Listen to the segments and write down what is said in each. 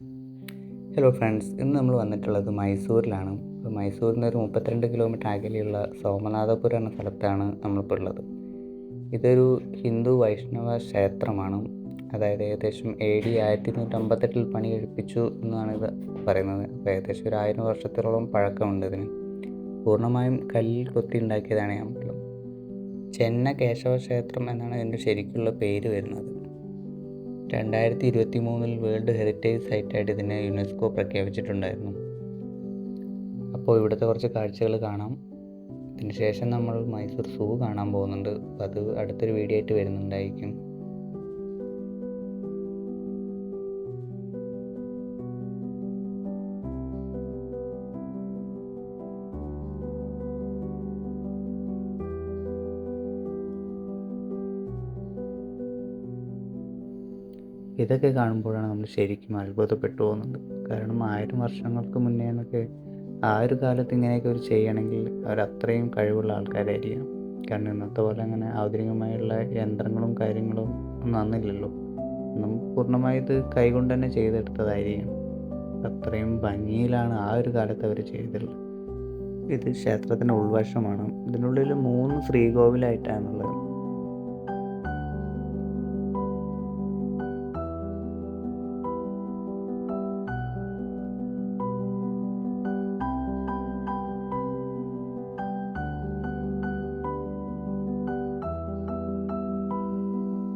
Hello friends, ഇന്ന് നമ്മൾ വന്നിട്ടുള്ളത് മൈസൂരിലാണ്. അപ്പോൾ മൈസൂരിൽ നിന്ന് ഒരു 32 കിലോമീറ്റർ അകലെയുള്ള സോമനാഥപുരം എന്ന സ്ഥലത്താണ് നമ്മളിപ്പോൾ ഉള്ളത്. ഇതൊരു ഹിന്ദു വൈഷ്ണവ ക്ഷേത്രമാണ്. അതായത് ഏകദേശം AD 1158 പണി കഴിപ്പിച്ചു എന്നാണ് ഇത് പറയുന്നത്. അപ്പോൾ ഏകദേശം ഒരു 1000 വർഷത്തോളം പഴക്കമുണ്ട് ഇതിന്. പൂർണ്ണമായും കല്ലിൽ കൊത്തി ഉണ്ടാക്കിയതാണ് ഈ അമ്പലം. ചെന്ന കേശവ ക്ഷേത്രം എന്നാണ് ഇതിൻ്റെ ശരിക്കുള്ള പേര് വരുന്നത്. 2023 വേൾഡ് ഹെറിറ്റേജ് സൈറ്റായിട്ട് ഇതിനെ യുനെസ്കോ പ്രഖ്യാപിച്ചിട്ടുണ്ടായിരുന്നു. അപ്പോൾ ഇവിടുത്തെ കുറച്ച് കാഴ്ചകൾ കാണാം. ഇതിന് ശേഷം നമ്മൾ മൈസൂർ സൂ കാണാൻ പോകുന്നുണ്ട്. അപ്പോൾ അത് അടുത്തൊരു വീഡിയോ ആയിട്ട് വരുന്നുണ്ടായിരിക്കും. ഇതൊക്കെ കാണുമ്പോഴാണ് നമ്മൾ ശരിക്കും അത്ഭുതപ്പെട്ടു പോകുന്നത്. കാരണം 1000 വർഷങ്ങൾക്ക് മുന്നേ എന്നൊക്കെ ആ ഒരു കാലത്ത് ഇങ്ങനെയൊക്കെ ഒരു ചെയ്യണമെങ്കിൽ അവരത്രയും കഴിവുള്ള ആൾക്കാരായിരിക്കണം. കാരണം ഇന്നത്തെ പോലെ അങ്ങനെ ആധുനികമായുള്ള യന്ത്രങ്ങളും കാര്യങ്ങളും ഒന്നും അന്നില്ലല്ലോ. ഒന്നും പൂർണ്ണമായി ഇത് കൈകൊണ്ട് തന്നെ ചെയ്തെടുത്തതായിരിക്കണം. അത്രയും ഭംഗിയിലാണ് ആ ഒരു കാലത്ത് അവർ ചെയ്തിട്ടുള്ളത്. ഇത് ക്ഷേത്രത്തിൻ്റെ ഉൾവശമാണ്. ഇതിനുള്ളിൽ 3 ശ്രീകോവിലായിട്ടാണുള്ളത്.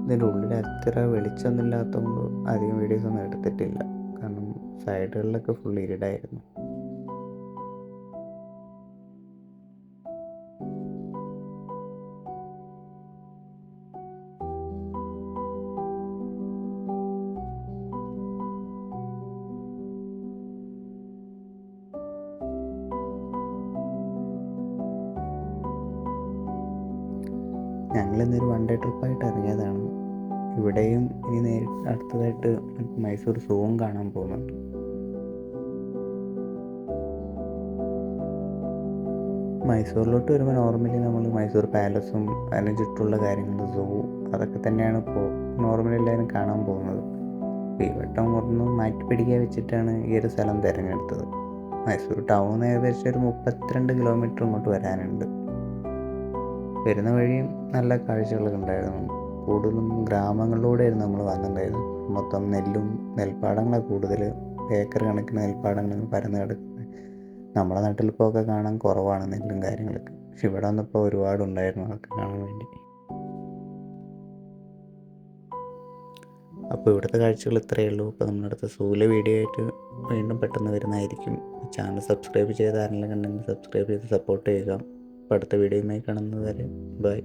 ഇതിൻ്റെ ഉള്ളിൽ അത്ര വെളിച്ചമൊന്നും ഇല്ലാത്തതുകൊണ്ട് അധികം വീഡിയോസ് ഒന്നും എടുത്തിട്ടില്ല. കാരണം സൈഡുകളിലൊക്കെ ഫുൾ ഇരുടായിരുന്നു. ഞങ്ങളിന്നൊരു 1 ഡേ ട്രിപ്പായിട്ട് ഇറങ്ങിയതാണ്. ഇവിടെയും ഇനി അടുത്തതായിട്ട് മൈസൂർ സൂവും കാണാൻ പോകുന്നുണ്ട്. മൈസൂരിലോട്ട് വരുമ്പോൾ നോർമലി നമ്മൾ മൈസൂർ പാലസും അതിന് ചുറ്റുമുള്ള കാര്യങ്ങൾ, സൂ, അതൊക്കെ തന്നെയാണ് ഇപ്പോൾ നോർമലി എല്ലാവരും കാണാൻ പോകുന്നത്. ഈ വട്ടം ഒന്ന് മാറ്റി പിടിക്കാൻ വെച്ചിട്ടാണ് ഈ ഒരു സ്ഥലം തിരഞ്ഞെടുത്തത്. മൈസൂർ ടൗൺ ഏകദേശം ഒരു 32 കിലോമീറ്റർ ഇങ്ങോട്ട് വരാനുണ്ട്. വരുന്ന വഴിയും നല്ല കാഴ്ചകളൊക്കെ ഉണ്ടായിരുന്നു. കൂടുതലും ഗ്രാമങ്ങളിലൂടെയായിരുന്നു നമ്മൾ വന്നിട്ടുണ്ടായിരുന്നത്. മൊത്തം നെൽപ്പാടങ്ങളാണ് കൂടുതൽ. ഏക്കർ കണക്കിന് നെൽപ്പാടങ്ങൾ പരന്ന് കിടക്കുന്നത്. നമ്മുടെ നാട്ടിലിപ്പോൾ ഒക്കെ കാണാൻ കുറവാണ് നെല്ലും കാര്യങ്ങളൊക്കെ. പക്ഷെ ഇവിടെ വന്നപ്പോൾ ഒരുപാടുണ്ടായിരുന്നു അതൊക്കെ കാണാൻ വേണ്ടി. അപ്പോൾ ഇവിടുത്തെ കാഴ്ചകൾ ഇത്രയേ ഉള്ളൂ. അപ്പോൾ നമ്മളടുത്ത സൂല വീഡിയോ ആയിട്ട് വീണ്ടും പെട്ടെന്ന് വരുന്നതായിരിക്കും. ചാനൽ സബ്സ്ക്രൈബ് ചെയ്ത് ആരെങ്കിലും കണ്ടെങ്കിൽ സബ്സ്ക്രൈബ് ചെയ്ത് സപ്പോർട്ട് ചെയ്യുക. അപ്പോൾ അടുത്ത വീഡിയോയുമായി കാണുന്നത് വരെ ബൈ.